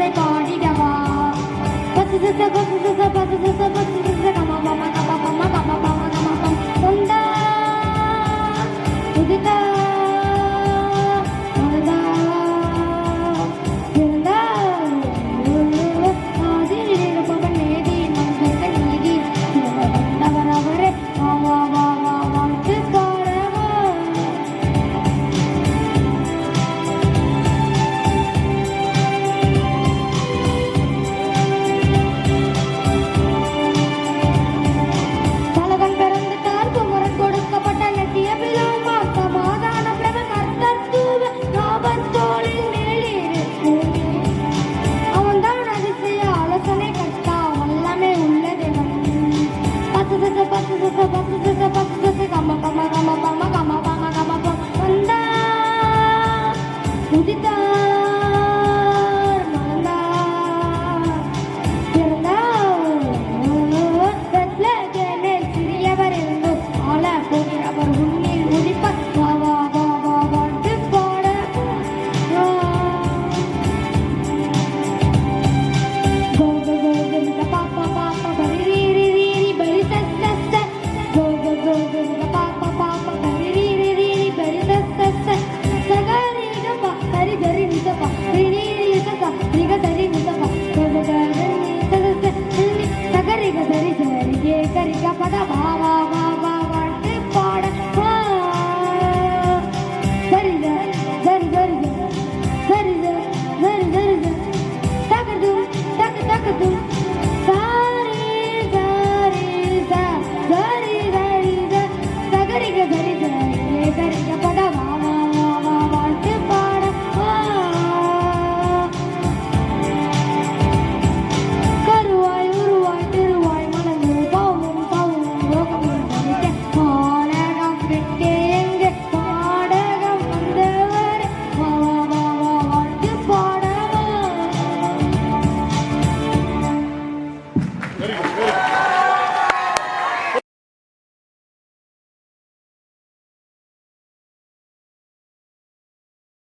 அதை பாடிடவா பத்து சத்த பத்து சத்த பத்து சத்த பத்து சத்த கம பம கம பம கம பம கம பம் கொண்டா உதிதா மனதா இருந்தா ஆதிரில பவன் நேதி மனத நீதி வந்தவரவரே வா வா வா வா வாழ்த்து பாடவா பலவன் பிறந்துட்டால் குமரன் கொடுக்கப்பட்ட நெத்திய விழாமா சமாதான பிரப கர்த்தத்துவ காபத்தோளின் மேலிருக்கும் அவன்தான் அதிசய ஆலோசனை கர்த்தா வல்லமை உள்ள தேவன் பத்து சத்த பத்து சத்த பத்து சத்த பத்து சத்த கம கம கம பம கம பம கம பம் வந்தா உதித்தார் மலர்ந்தார் பிறந்தார் பெத்லகேமில் சிறியவர் இருந்தும் ஆள போகிறவர் உன்னில் உதிப்பார் வா வா வா வா வாழ்த்து பாட கோ கோ கோ கோ பாப்பா பாப்பா பரி ரீ ரீ ரீ ரீ பரி சஸ் சஸ் சஸ் கோ கோ கோ கோ பாப்பா பாப்பா பரி ரீ ரீ ரீ ரீ பரி சஸ் சஸ் சஸ் சகரி கபா சரி கரி நிசபா ரீ ரீ ரீ சசா ரிக சரி நிசபா கோ கோ கரி சஸ் சஸ் சகரி க சரி சரி கே கரி க பத பா